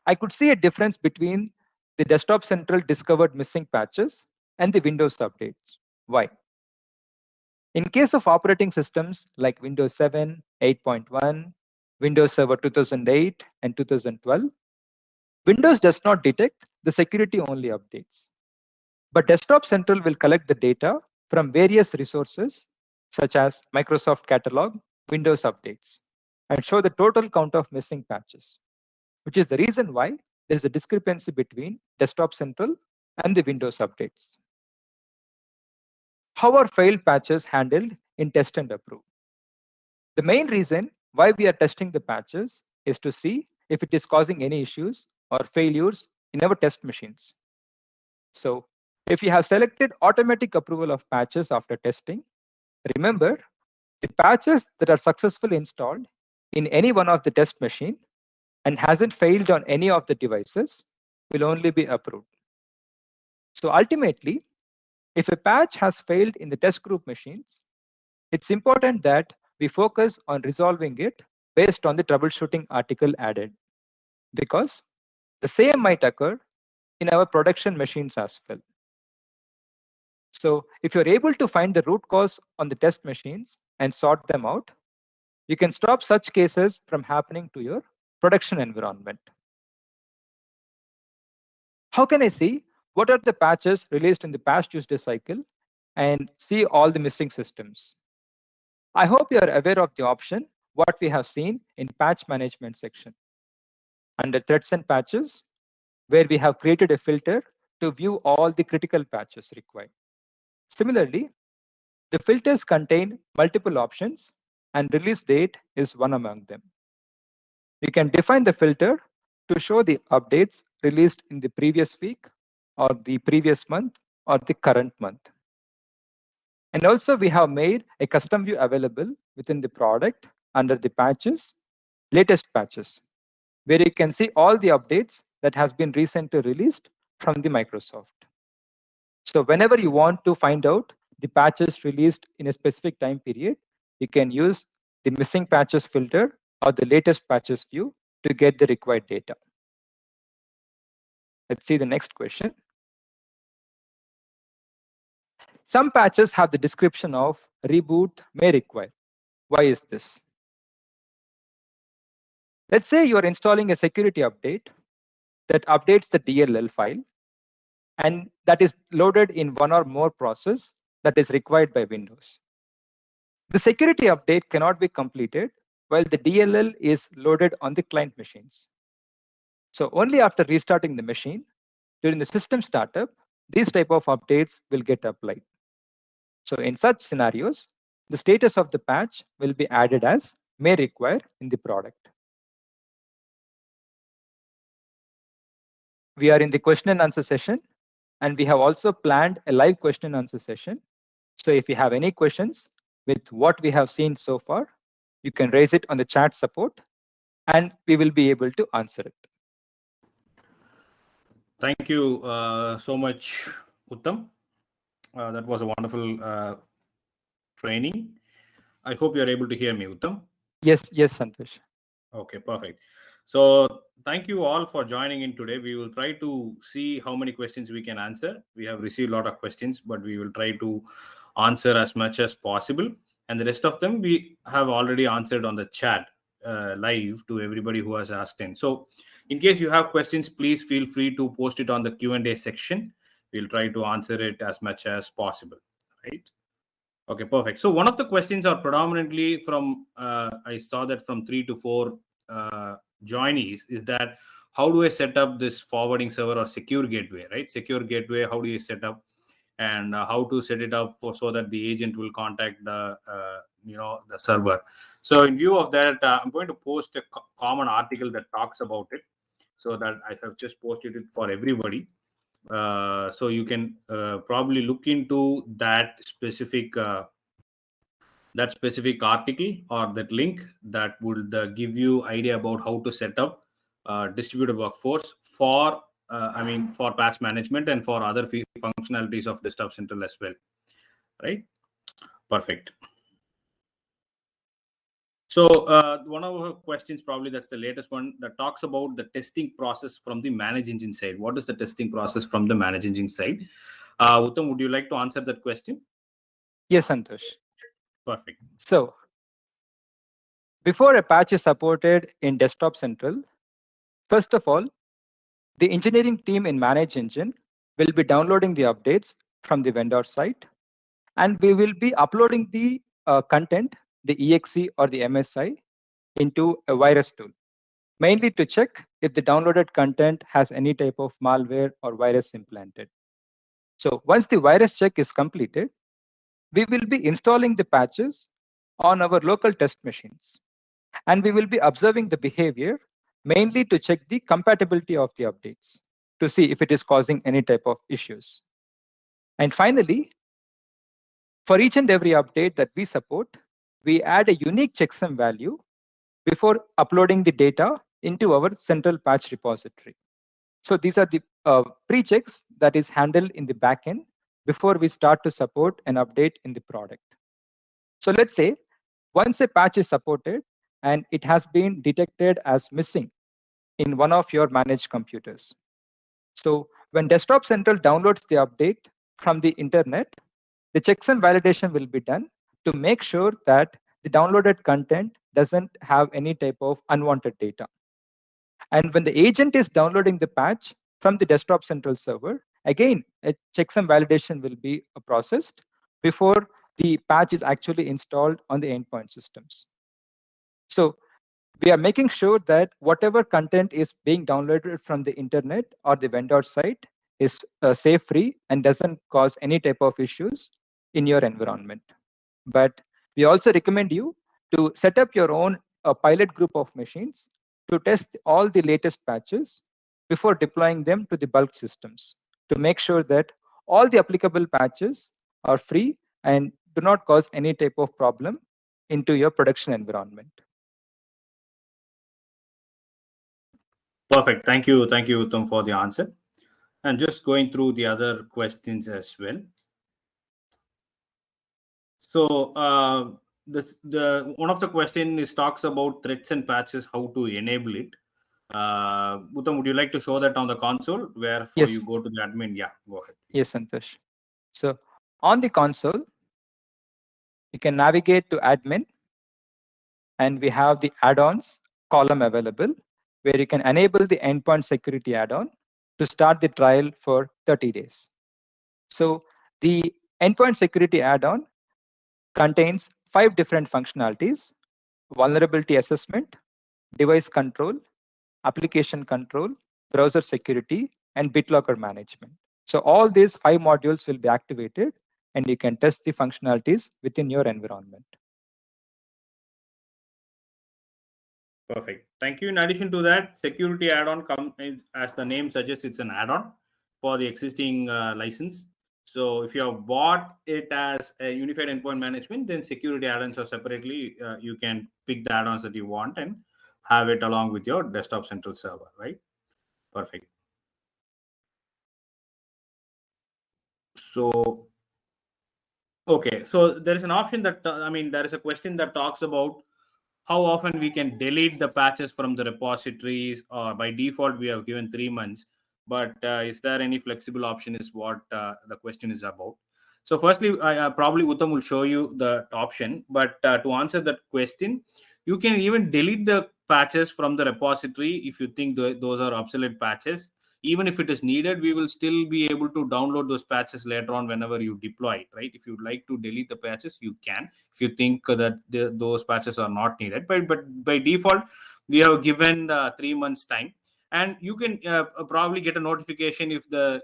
I could see a difference between the Desktop Central discovered missing patches and the Windows updates. Why? In case of operating systems like Windows 7, 8.1, Windows Server 2008, and 2012, Windows does not detect the security-only updates. But Desktop Central will collect the data from various resources, such as Microsoft Catalog, Windows updates, and show the total count of missing patches, which is the reason why there is a discrepancy between Desktop Central and the Windows updates. How are failed patches handled in test and approve? The main reason why we are testing the patches is to see if it is causing any issues or failures in our test machines. So if you have selected automatic approval of patches after testing, remember the patches that are successfully installed in any one of the test machine and hasn't failed on any of the devices will only be approved. So ultimately, if a patch has failed in the test group machines, it's important that we focus on resolving it based on the troubleshooting article added, because the same might occur in our production machines as well. So if you're able to find the root cause on the test machines and sort them out, you can stop such cases from happening to your production environment. How can I see what are the patches released in the past Tuesday cycle and see all the missing systems? I hope you are aware of the option what we have seen in patch management section. Under threats and patches, where we have created a filter to view all the critical patches required. Similarly, the filters contain multiple options and release date is one among them. You can define the filter to show the updates released in the previous week or the previous month or the current month. And also we have made a custom view available within the product under the patches, latest patches, where you can see all the updates that has been recently released from the Microsoft. So whenever you want to find out the patches released in a specific time period, you can use the missing patches filter or the latest patches view to get the required data. Let's see the next question. Some patches have the description of reboot may require. Why is this? Let's say you're installing a security update that updates the DLL file, and that is loaded in one or more process that is required by Windows. The security update cannot be completed while the DLL is loaded on the client machines. So only after restarting the machine during the system startup, these type of updates will get applied. So in such scenarios, the status of the patch will be added as may require in the product. We are in the question and answer session, and we have also planned a live question and answer session. So if you have any questions with what we have seen so far, you can raise it on the chat support and we will be able to answer it. Thank you so much, Uttam. That was a wonderful training. I hope you are able to hear me, Uttam. Yes, Santosh. Okay, perfect. So thank you all for joining in today. We will try to see how many questions we can answer. We have received a lot of questions, but we will try to answer as much as possible. And the rest of them we have already answered on the chat live to everybody who has asked in. So in case you have questions, please feel free to post it on the Q&A section. We'll try to answer it as much as possible, right? Okay, perfect. So one of the questions are predominantly from, I saw that from 3 to 4 joinees, is that how do I set up this forwarding server or secure gateway, right? Secure gateway, how do you set up, and how to set it up so that the agent will contact the, the server. So in view of that, I'm going to post a common article that talks about it, so that I have just posted it for everybody. So you can probably look into that specific article or that link that would give you idea about how to set up distributed workforce for for patch management and for other functionalities of Desktop Central as well, right? Perfect. So one of our questions, probably that's the latest one, that talks about the testing process from the Manage Engine side. What is the testing process from the Manage Engine side? Uttam, would you like to answer that question? Yes, Santosh. Perfect. So before a patch is supported in Desktop Central, first of all, the engineering team in Manage Engine will be downloading the updates from the vendor site, and we will be uploading the content, the EXE or the MSI, into a virus tool, mainly to check if the downloaded content has any type of malware or virus implanted. So once the virus check is completed, we will be installing the patches on our local test machines. And we will be observing the behavior mainly to check the compatibility of the updates to see if it is causing any type of issues. And finally, for each and every update that we support, we add a unique checksum value before uploading the data into our central patch repository. So these are the pre-checks that is handled in the backend before we start to support an update in the product. So let's say once a patch is supported and it has been detected as missing in one of your managed computers. So when Desktop Central downloads the update from the internet, the checks and validation will be done to make sure that the downloaded content doesn't have any type of unwanted data. And when the agent is downloading the patch from the Desktop Central server, again, a checks and validation will be processed before the patch is actually installed on the endpoint systems. So we are making sure that whatever content is being downloaded from the internet or the vendor site is safe free and doesn't cause any type of issues in your environment. But we also recommend you to set up your own pilot group of machines to test all the latest patches before deploying them to the bulk systems to make sure that all the applicable patches are free and do not cause any type of problem into your production environment. Perfect. Thank you, Uttam, for the answer. And just going through the other questions as well. So the one of the question is talks about threats and patches, how to enable it. Uttam, would you like to show that on the console where Yes. you go to the admin? Yeah, go ahead, please. Yes, Santosh. So on the console, you can navigate to admin, and we have the add-ons column available where you can enable the endpoint security add-on to start the trial for 30 days. So the endpoint security add-on contains 5 different functionalities: vulnerability assessment, device control, application control, browser security, and BitLocker management. So all these 5 modules will be activated and you can test the functionalities within your environment. Perfect. Thank you. In addition to that, security add-on comes, as the name suggests, it's an add-on for the existing license. So if you have bought it as a unified endpoint management, then security add-ons are separately. You can pick the add-ons that you want and have it along with your Desktop Central server, right? Perfect. So, okay. So there is an option that, there is a question that talks about how often we can delete the patches from the repositories, or by default we have given 3 months, but is there any flexible option is what the question is about. So firstly, probably Uttam will show you the option, but to answer that question, you can even delete the patches from the repository if you think those are obsolete patches. Even if it is needed, we will still be able to download those patches later on whenever you deploy it, right? If you'd like to delete the patches, you can, if you think that those patches are not needed. But by default, we have given 3 months time, and you can probably get a notification if the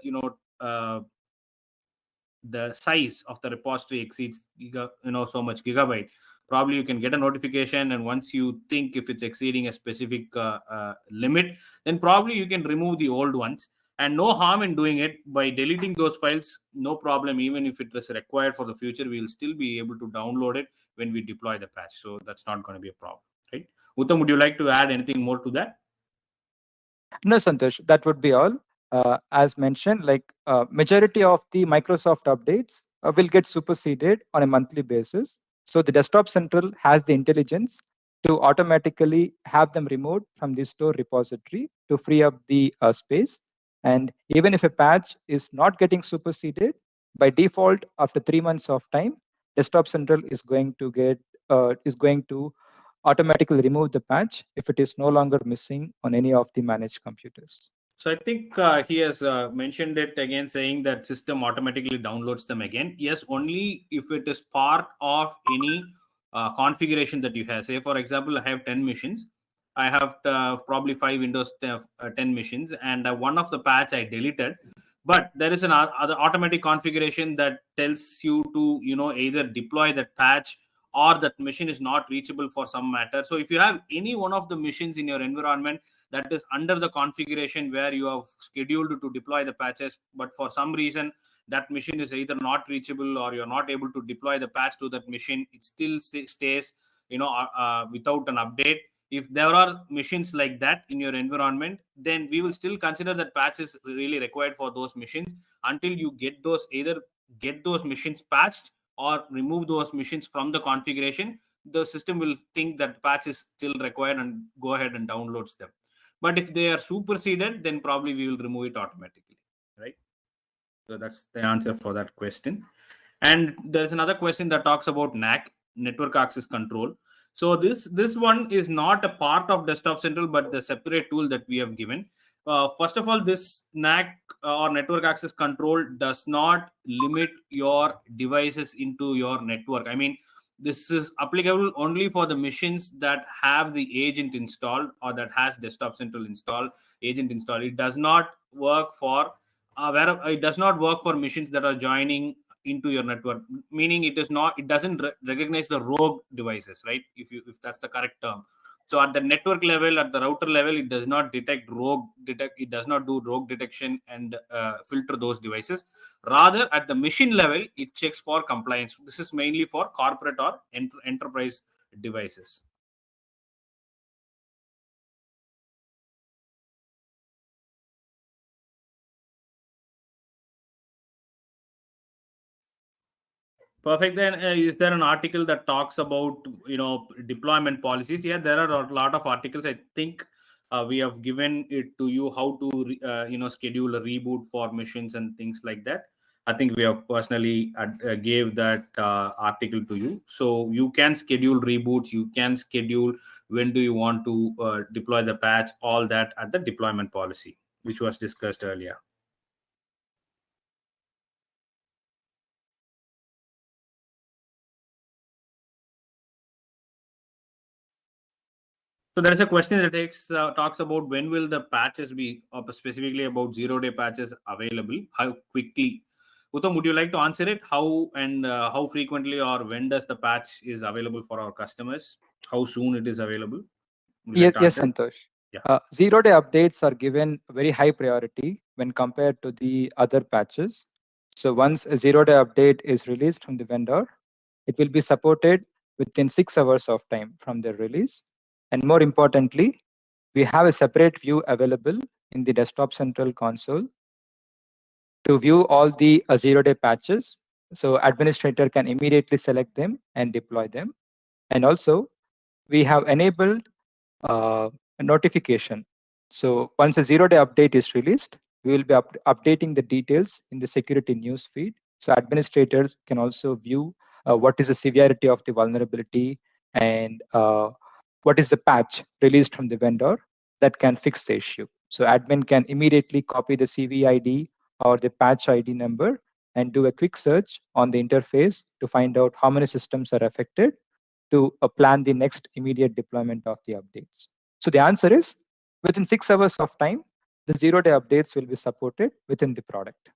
size of the repository exceeds so much gigabyte. Probably you can get a notification, and once you think if it's exceeding a specific limit, then probably you can remove the old ones. And no harm in doing it by deleting those files, no problem. Even if it was required for the future, we will still be able to download it when we deploy the patch, so that's not going to be a problem, right? Uttam, would you like to add anything more to that? No, Santosh, that would be all. As mentioned, like majority of the Microsoft updates will get superseded on a monthly basis. So the Desktop Central has the intelligence to automatically have them removed from the store repository to free up the space. And even if a patch is not getting superseded, by default, after 3 months of time, Desktop Central is going to automatically remove the patch if it is no longer missing on any of the managed computers. So I think he has mentioned it again, saying that system automatically downloads them again. Yes, only if it is part of any configuration that you have. Say, for example, I have 10 machines. I have probably 5 Windows 10 machines, and one of the patch I deleted. But there is an other automatic configuration that tells you to either deploy that patch, or that machine is not reachable for some matter. So if you have any one of the machines in your environment that is under the configuration where you have scheduled to deploy the patches, but for some reason that machine is either not reachable, or you're not able to deploy the patch to that machine, it still stays without an update. If there are machines like that in your environment, then we will still consider that patch is really required for those machines until you get those machines patched, or remove those machines from the configuration. The system will think that patch is still required and go ahead and downloads them. But if they are superseded, then probably we will remove it automatically, right? So that's the answer for that question. And there's another question that talks about NAC, network access control. So this one is not a part of Desktop Central, but the separate tool that we have given. First of all, this NAC or network access control does not limit your devices into your network. I mean, this is applicable only for the machines that have the agent installed, or that has Desktop Central agent installed. It does not work for it does not work for machines that are joining into your network, meaning it doesn't recognize the rogue devices, right? If that's the correct term. So at the network level, at the router level, it does not it does not do rogue detection and filter those devices. Rather, at the machine level, it checks for compliance. This is mainly for corporate or enterprise devices. Perfect. Then is there an article that talks about deployment policies? Yeah, there are a lot of articles. I think we have given it to you how to schedule a reboot for missions and things like that. I think we have personally gave that article to you, so you can schedule reboots. You can schedule when do you want to deploy the patch. All that at the deployment policy, which was discussed earlier. So there is a question that talks about when will the patches be, specifically about 0-day patches available? How quickly? Uttam, would you like to answer it? How and how frequently, or when does the patch is available for our customers? How soon it is available? Yes, Santosh. Yeah. 0-day updates are given very high priority when compared to the other patches. So once a 0-day update is released from the vendor, it will be supported within 6 hours of time from their release. And more importantly, we have a separate view available in the Desktop Central console to view all the 0-day patches. So administrator can immediately select them and deploy them. And also, we have enabled a notification. So once a 0-day update is released, we will be updating the details in the security news feed. So administrators can also view what is the severity of the vulnerability and what is the patch released from the vendor that can fix the issue. So admin can immediately copy the CV ID or the patch ID number and do a quick search on the interface to find out how many systems are affected to plan the next immediate deployment of the updates. So the answer is within 6 hours of time, the 0-day updates will be supported within the product.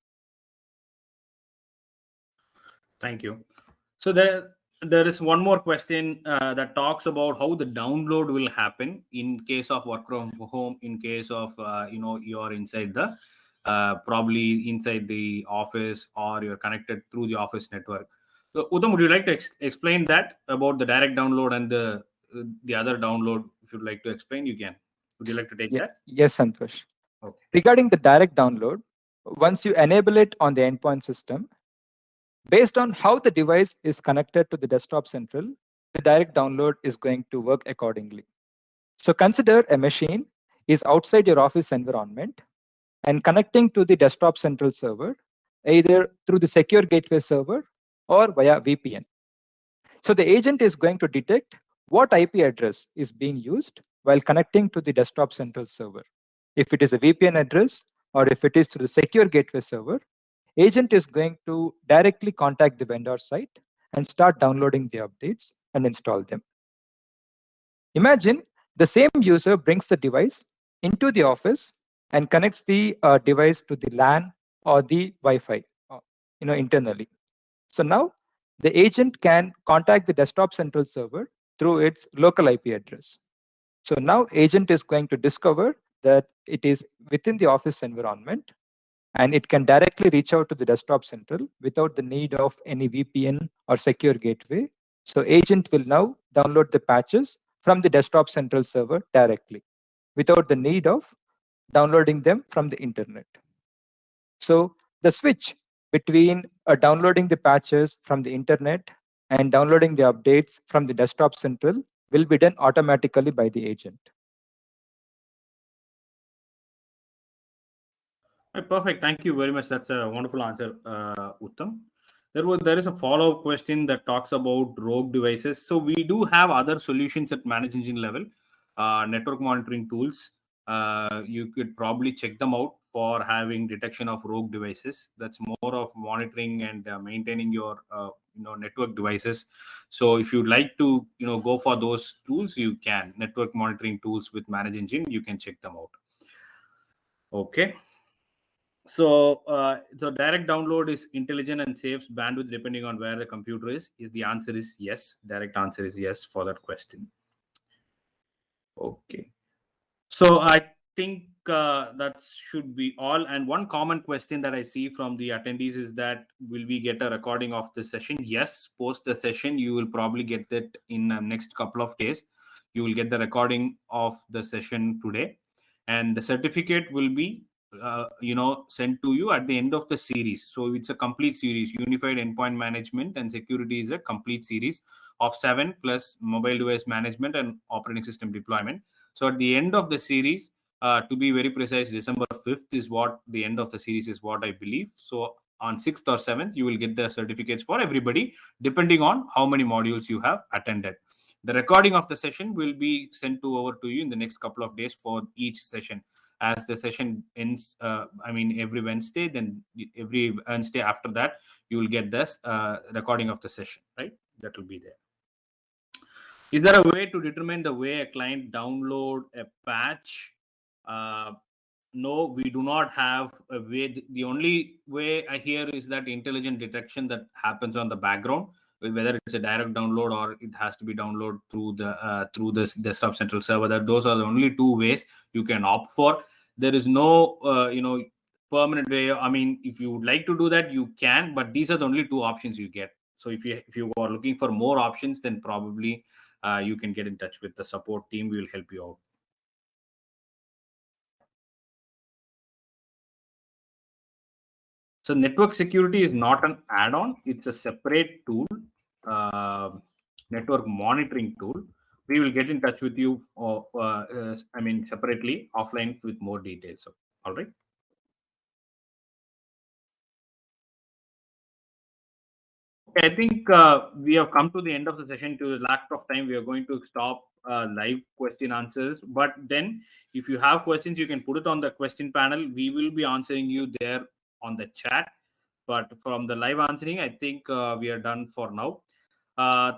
Thank you. So there is one more question that talks about how the download will happen in case of work from home, in case of you're inside the probably inside the office, or you're connected through the office network. So Uttam, would you like to explain that about the direct download and the other download? If you'd like to explain, you can. Would you like to take that? Yes, Santosh. Okay. Regarding the direct download, once you enable it on the endpoint system, based on how the device is connected to the desktop central, the direct download is going to work accordingly. So consider a machine is outside your office environment and connecting to the desktop central server, either through the secure gateway server or via VPN. So the agent is going to detect what IP address is being used while connecting to the desktop central server. If it is a VPN address or if it is through the secure gateway server, agent is going to directly contact the vendor site and start downloading the updates and install them. Imagine the same user brings the device into the office and connects the device to the LAN or the Wi-Fi, internally. So now the agent can contact the desktop central server through its local IP address. So now agent is going to discover that it is within the office environment, and it can directly reach out to the desktop central without the need of any VPN or secure gateway. So agent will now download the patches from the desktop central server directly without the need of downloading them from the internet. So the switch between downloading the patches from the internet and downloading the updates from the desktop central will be done automatically by the agent. Perfect. Thank you very much. That's a wonderful answer, Uttam. There is a follow-up question that talks about rogue devices. So we do have other solutions at Manage Engine level, network monitoring tools. You could probably check them out for having detection of rogue devices. That's more of monitoring and maintaining your network devices. So if you'd like to go for those tools, you can. Network monitoring tools with Manage Engine, you can check them out. Okay. So direct download is intelligent and saves bandwidth depending on where the computer is. The answer is yes. Direct answer is yes for that question. Okay. So I think that should be all. And one common question that I see from the attendees is that will we get a recording of the session? Yes. Post the session, you will probably get that in the next couple of days. You will get the recording of the session today, and the certificate will be sent to you at the end of the series. So it's a complete series. Unified Endpoint Management and Security is a complete series of 7 plus mobile device management and operating system deployment. So at the end of the series, to be very precise, December 5th is what the end of the series is, what I believe. So on 6th or 7th, you will get the certificates for everybody, depending on how many modules you have attended. The recording of the session will be sent over to you in the next couple of days for each session. As the session ends, every Wednesday, then every Wednesday after that, you will get this recording of the session, right? That will be there. Is there a way to determine the way a client download a patch? No, we do not have a way. The only way I hear is that intelligent detection that happens on the background, whether it's a direct download or it has to be downloaded through this desktop central server. That those are the only two ways you can opt for. There is no permanent way. If you would like to do that, you can, but these are the only two options you get. So if you are looking for more options, then probably you can get in touch with the support team. We will help you out. So network security is not an add-on. It's a separate tool, network monitoring tool. we will get in touch with you, separately offline with more details. So, all right. I think we have come to the end of the session. To lack of time, we are going to stop live question answers. But then, if you have questions, you can put it on the question panel. We will be answering you there on the chat. But from the live answering, I think we are done for now.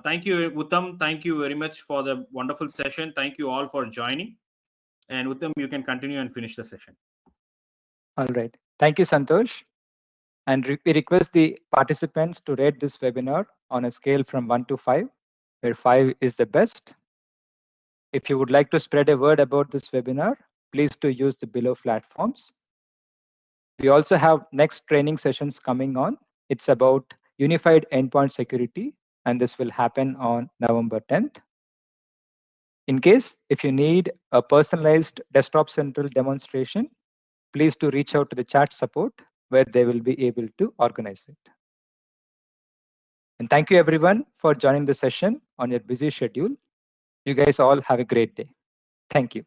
Thank you, Uttam. Thank you very much for the wonderful session. Thank you all for joining. And Uttam, you can continue and finish the session. All right. Thank you, Santosh. And we request the participants to rate this webinar on a scale from 1 to 5, where 5 is the best. If you would like to spread a word about this webinar, please do use the below platforms. We also have next training sessions coming on. It's about unified endpoint security, and this will happen on November 10th. In case if you need a personalized Desktop Central demonstration, please do reach out to the chat support where they will be able to organize it. And thank you everyone for joining the session on your busy schedule. You guys all have a great day. Thank you.